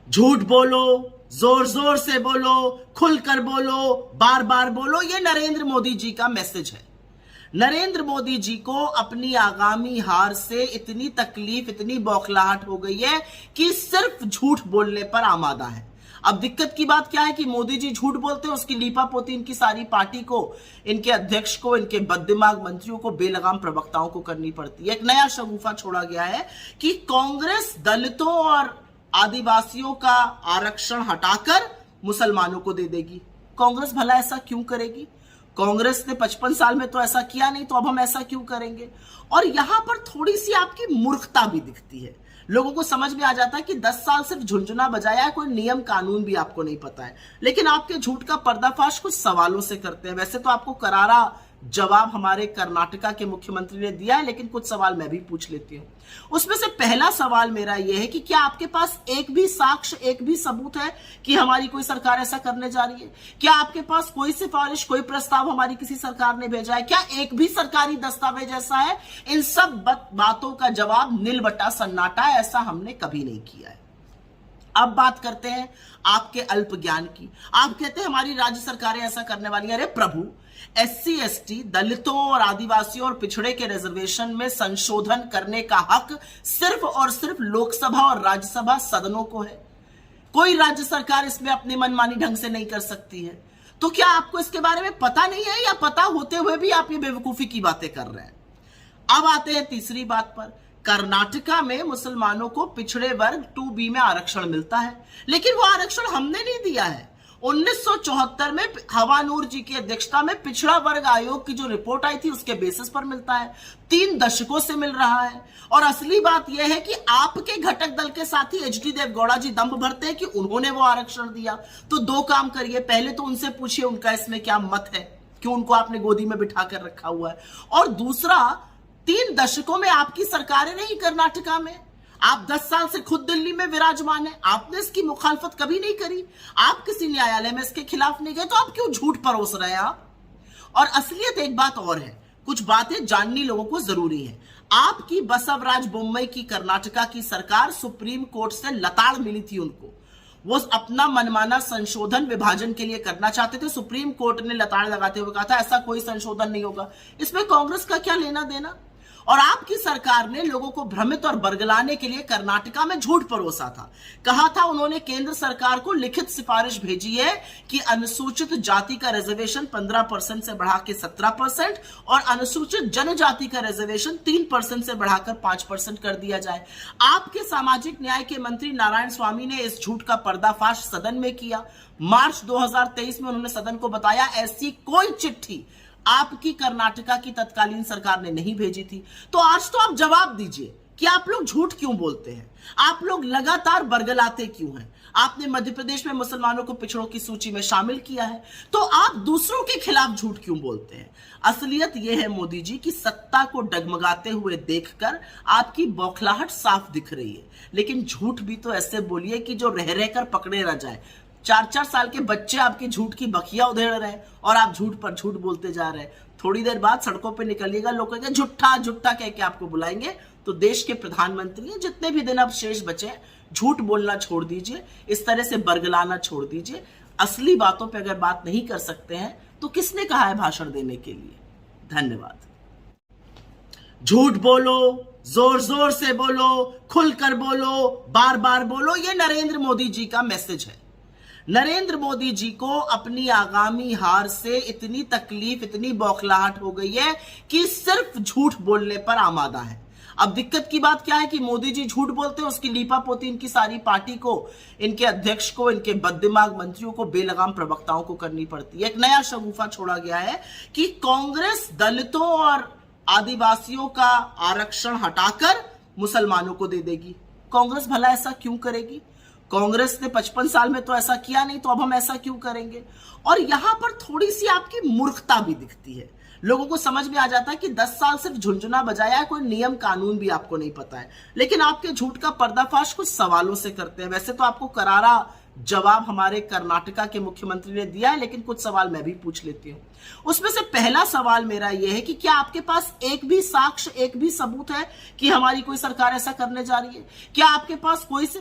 झूठ बोलो, जोर जोर से बोलो, खुलकर बोलो, बार बार बोलो, ये नरेंद्र मोदी जी का मैसेज है। नरेंद्र मोदी जी को अपनी आगामी हार से इतनी तकलीफ, इतनी बौखलाहट हो गई है कि सिर्फ झूठ बोलने पर आमादा है। अब दिक्कत की बात क्या है कि मोदी जी झूठ बोलते हैं, उसकी लीपापोती इनकी सारी पार्टी को, इनके अध्यक्ष को, इनके बददिमाग मंत्रियों को, बेलगाम प्रवक्ताओं को करनी पड़ती है। एक नया शगुफा छोड़ा गया है कि कांग्रेस दलितों और आदिवासियों का आरक्षण हटाकर मुसलमानों को दे देगी। कांग्रेस भला ऐसा क्यों करेगी? कांग्रेस ने 55 साल में तो ऐसा किया नहीं, तो अब हम ऐसा क्यों करेंगे? और यहां पर थोड़ी सी आपकी मूर्खता भी दिखती है। लोगों को समझ में आ जाता है कि 10 साल सिर्फ झुंझुना बजाया है, कोई नियम कानून भी आपको नहीं पता है। लेकिन आपके झूठ का पर्दाफाश कुछ सवालों से करते हैं। वैसे तो आपको करारा जवाब हमारे कर्नाटका के मुख्यमंत्री ने दिया है, लेकिन कुछ सवाल मैं भी पूछ लेती हूँ। उसमें से पहला सवाल मेरा यह है कि क्या आपके पास एक भी साक्ष्य, एक भी सबूत है कि हमारी कोई सरकार ऐसा करने जा रही है? क्या आपके पास कोई सिफारिश, कोई प्रस्ताव हमारी किसी सरकार ने भेजा है? क्या एक भी सरकारी दस्तावेज ऐसा है? इन सब बातों का जवाब नील बट्टा सन्नाटा है, ऐसा हमने कभी नहीं किया है। अब बात करते हैं आपके अल्प ज्ञान की। आप कहते हैं हमारी राज्य सरकारें ऐसा करने वाली हैं। अरे प्रभु, एससी एसटी, दलितों और आदिवासियों और पिछड़े के रिजर्वेशन में संशोधन करने का हक सिर्फ और सिर्फ लोकसभा और राज्यसभा सदनों को है। कोई राज्य सरकार इसमें अपनी मनमानी ढंग से नहीं कर सकती है। तो क्या आपको इसके बारे में पता नहीं है, या पता होते हुए भी आप ये बेवकूफी की बातें कर रहे हैं? अब आते हैं तीसरी बात पर। कर्नाटका में मुसलमानों को पिछड़े वर्ग 2B में आरक्षण मिलता है, लेकिन वो आरक्षण हमने नहीं दिया है। 1974 में हवानूर जी की अध्यक्षता में पिछड़ा वर्ग आयोग की जो रिपोर्ट आई थी, उसके बेसिस पर मिलता है। 3 दशकों से मिल रहा है। और असली बात यह है कि आपके घटक दल के साथी एचडी देवगौड़ा जी दंभ भरते हैं कि उन्होंने वो आरक्षण दिया। तो 2 काम करिए, पहले तो उनसे पूछिए उनका इसमें क्या मत है, क्यों उनको आपने गोदी में बिठा कर रखा हुआ है। और दूसरा, 3 दशकों में आपकी सरकारें नहीं कर्नाटका में, आप 10 साल से खुद दिल्ली में विराजमान है, आपने इसकी मुखालफत कभी नहीं करी। आप किसी न्यायालय में इसके खिलाफ नहीं गए, तो आप क्यों झूठ परोस रहे हैं आप? और असलियत एक बात और है, कुछ बातें जाननी लोगों को जरूरी है। आपकी बसवराज बोम्मई की कर्नाटका की सरकार, सुप्रीम कोर्ट से लताड़ मिली थी उनको। वो अपना मनमाना संशोधन विभाजन के लिए करना चाहते थे। सुप्रीम कोर्ट ने लताड़ लगाते हुए कहा था ऐसा कोई संशोधन नहीं होगा। इसमें कांग्रेस का क्या लेना देना? और आपकी सरकार ने लोगों को भ्रमित और बरगलाने के लिए कर्नाटका में झूठ परोसा था। कहा था उन्होंने केंद्र सरकार को लिखित सिफारिश भेजी है कि अनुसूचित जाति का रिजर्वेशन 15% से बढ़ा के 17% और अनुसूचित जनजाति का रिजर्वेशन 3% से बढ़ाकर 5% कर दिया जाए। आपके सामाजिक न्याय के मंत्री नारायण स्वामी ने इस झूठ का पर्दाफाश सदन में किया। मार्च 2023 में उन्होंने सदन को बताया ऐसी कोई चिट्ठी आपकी कर्नाटका की तत्कालीन सरकार ने नहीं भेजी थी। तो आज तो आप जवाब दीजिए कि आप लोग झूठ क्यों बोलते हैं, आप लोग लगातार बरगलाते क्यों हैं? आपने मध्य प्रदेश में मुसलमानों को पिछड़ों की सूची में शामिल किया है, तो आप दूसरों के खिलाफ झूठ क्यों बोलते हैं? असलियत यह है मोदी जी की सत्ता को डगमगाते हुए देखकर आपकी बौखलाहट साफ दिख रही है। लेकिन झूठ भी तो ऐसे बोलिए कि जो रह रहकर पकड़े रह जाए। 4-4 साल के बच्चे आपकी झूठ की बखिया उधेड़ रहे हैं और आप झूठ पर झूठ बोलते जा रहे हैं। थोड़ी देर बाद सड़कों पे निकलिएगा, लोग कहेंगे झूठा झूठा कह के आपको बुलाएंगे। तो देश के प्रधानमंत्री हैं, जितने भी दिन अब शेष बचे, झूठ बोलना छोड़ दीजिए, इस तरह से बरगलाना छोड़ दीजिए। असली बातों पे अगर बात नहीं कर सकते हैं तो किसने कहा है भाषण देने के लिए? धन्यवाद। झूठ बोलो, जोर जोर से बोलो, खुलकर बोलो, बार बार बोलो, ये नरेंद्र मोदी जी का मैसेज है। नरेंद्र मोदी जी को अपनी आगामी हार से इतनी तकलीफ, इतनी बौखलाहट हो गई है कि सिर्फ झूठ बोलने पर आमादा है। अब दिक्कत की बात क्या है कि मोदी जी झूठ बोलते हैं, उसकी लीपापोती इनकी सारी पार्टी को, इनके अध्यक्ष को, इनके बददिमाग मंत्रियों को, बेलगाम प्रवक्ताओं को करनी पड़ती है। एक नया शगुफा छोड़ा गया है कि कांग्रेस दलितों और आदिवासियों का आरक्षण हटाकर मुसलमानों को दे देगी। कांग्रेस भला ऐसा क्यों करेगी? कांग्रेस ने 55 साल में तो ऐसा किया नहीं, तो अब हम ऐसा क्यों करेंगे? और यहां पर थोड़ी सी आपकी मूर्खता भी दिखती है। लोगों को समझ में आ जाता है कि 10 साल सिर्फ झुंझुना बजाया है, कोई नियम कानून भी आपको नहीं पता है। लेकिन आपके झूठ का पर्दाफाश कुछ सवालों से करते हैं। वैसे तो आपको करारा जवाब हमारे कर्नाटका के मुख्यमंत्री ने दिया है, लेकिन कुछ सवाल मैं भी पूछ लेती हूँ। उसमें से पहला सवाल मेरा यह है कि क्या आपके पास एक भी साक्ष्य, एक भी सबूत है कि हमारी कोई सरकार ऐसा करने जा रही है? क्या आपके पास कोई